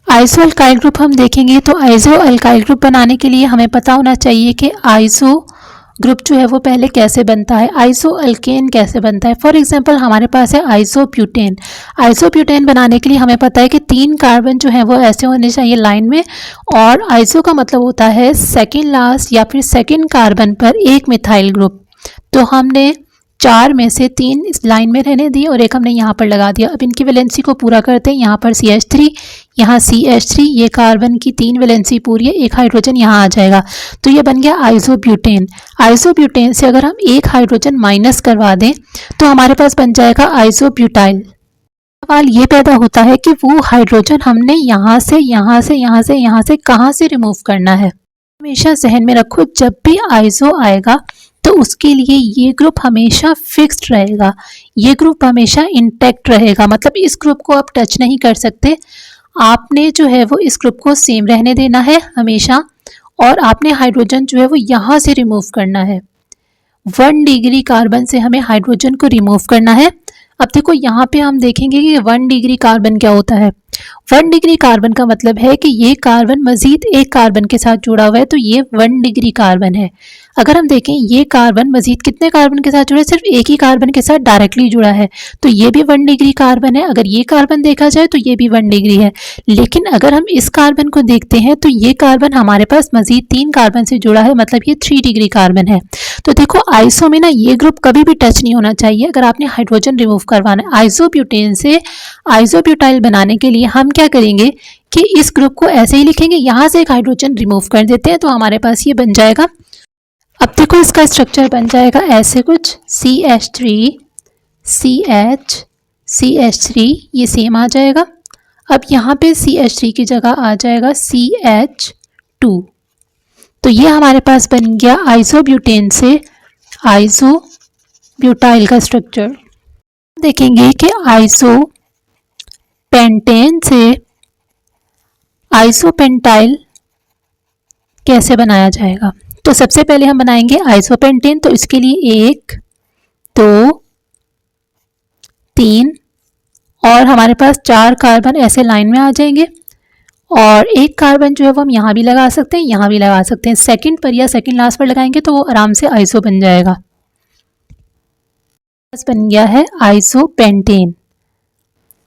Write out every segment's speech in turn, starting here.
Iso alkyl group हम देखेंगे तो आइसो अल्काइल ग्रुप बनाने के लिए हमें पता होना चाहिए कि आइसो ग्रुप जो है वो पहले कैसे बनता है, आइसो अल्केन कैसे बनता है। फॉर एग्जांपल हमारे पास है आइसोब्यूटेन। आइसोब्यूटेन बनाने के लिए हमें पता है कि 3 कार्बन जो है वो ऐसे होने चाहिए लाइन में, और आइसो का मतलब होता है सेकेंड लास्ट या फिर सेकेंड कार्बन पर एक मिथाइल ग्रुप। तो हमने 4 में से 3 इस लाइन में रहने दिए और एक हमने यहाँ पर लगा दिया। अब इनकी वैलेंसी को पूरा करते हैं। यहाँ पर CH3, यहाँ CH3, ये कार्बन की 3 वैलेंसी पूरी है, एक हाइड्रोजन यहाँ आ जाएगा। तो ये बन गया आइसोब्यूटेन। आइसोब्यूटेन से अगर हम एक हाइड्रोजन माइनस करवा दें तो हमारे पास बन जाएगा आइसोब्यूटाइल। सवाल ये पैदा होता है कि वो हाइड्रोजन हमने यहाँ से यहाँ से यहाँ से यहाँ से कहाँ से रिमूव करना है। हमेशा जहन में रखो, जब भी आइसो आएगा तो उसके लिए ये ग्रुप हमेशा फिक्स्ड रहेगा, ये ग्रुप हमेशा इंटैक्ट रहेगा, मतलब इस ग्रुप को आप टच नहीं कर सकते। आपने जो है वो इस ग्रुप को सेम रहने देना है हमेशा, और आपने हाइड्रोजन जो है वो यहाँ से रिमूव करना है। 1 डिग्री कार्बन से हमें हाइड्रोजन को रिमूव करना है। अब देखो यहाँ पे हम देखेंगे कि 1 डिग्री कार्बन क्या होता है। 1 डिग्री कार्बन का मतलब है कि ये कार्बन मजीद एक कार्बन के साथ जुड़ा हुआ है, तो ये 1 डिग्री कार्बन है। अगर हम देखें ये कार्बन मजीद कितने कार्बन के साथ जुड़ा है, सिर्फ एक ही कार्बन के साथ डायरेक्टली जुड़ा है, तो ये भी 1 डिग्री कार्बन है। अगर ये कार्बन देखा जाए तो ये भी 1 डिग्री है। लेकिन अगर हम इस कार्बन को देखते हैं तो ये कार्बन हमारे पास मजीद 3 कार्बन से जुड़ा है, मतलब ये 3 डिग्री कार्बन है। तो देखो आइसो में ना ये ग्रुप कभी भी टच नहीं होना चाहिए अगर आपने हाइड्रोजन रिमूव करवाना है। आइसोब्यूटेन से आइसोब्यूटाइल बनाने के लिए हम क्या करेंगे कि इस ग्रुप को ऐसे ही लिखेंगे, यहाँ से एक हाइड्रोजन रिमूव कर देते हैं तो हमारे पास ये बन जाएगा। अब देखो इसका स्ट्रक्चर बन जाएगा ऐसे कुछ, CH3 CH CH3, ये सेम आ जाएगा। अब यहाँ पे CH3 की जगह आ जाएगा CH2। तो ये हमारे पास बन गया आइसोब्यूटेन से आइसोब्यूटाइल का स्ट्रक्चर। देखेंगे कि आइसोपेंटेन से आइसोपेंटाइल कैसे बनाया जाएगा। तो सबसे पहले हम बनाएंगे आइसोपेंटेन, तो इसके लिए 1 2 3 और हमारे पास 4 कार्बन ऐसे लाइन में आ जाएंगे, और एक कार्बन जो है वो हम यहाँ भी लगा सकते हैं, यहाँ भी लगा सकते हैं। सेकंड पर या सेकंड लास्ट पर लगाएंगे तो वो आराम से आइसो बन जाएगा। बस बन गया है आइसोपेंटेन।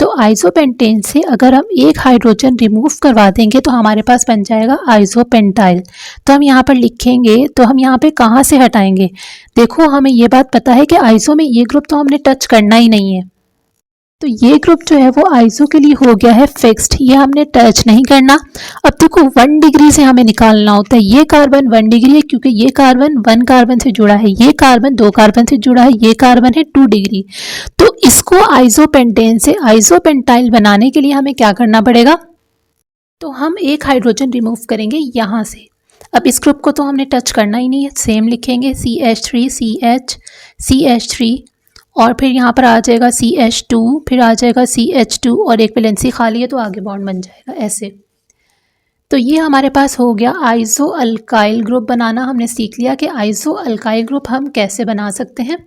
तो आइसोपेंटेन से अगर हम एक हाइड्रोजन रिमूव करवा देंगे तो हमारे पास बन जाएगा आइसोपेंटाइल। तो हम यहाँ पर लिखेंगे, तो हम यहाँ पे कहाँ से हटाएंगे। देखो हमें ये बात पता है कि आइसो में ये ग्रुप तो हमने टच करना ही नहीं है, तो ये ग्रुप जो है वो आइसो के लिए हो गया है फिक्स्ड, ये हमने टच नहीं करना। अब देखो 1 डिग्री से हमें निकालना होता है। ये कार्बन 1 डिग्री है क्योंकि ये कार्बन 1 कार्बन से जुड़ा है, ये कार्बन 2 कार्बन से जुड़ा है, ये कार्बन है 2 डिग्री। तो इसको आइसोपेंटेन से आइसोपेंटाइल बनाने के लिए हमें क्या करना पड़ेगा, तो हम एक हाइड्रोजन रिमूव करेंगे यहाँ से। अब इस ग्रुप को तो हमने टच करना ही नहीं है, सेम लिखेंगे CH3 CH3, और फिर यहाँ पर आ जाएगा CH2, फिर आ जाएगा CH2 और एक वैलेंसी खाली है तो आगे बॉन्ड बन जाएगा ऐसे। तो ये हमारे पास हो गया आइसो अल्काइल ग्रुप बनाना। हमने सीख लिया कि आइसो अल्काइल ग्रुप हम कैसे बना सकते हैं।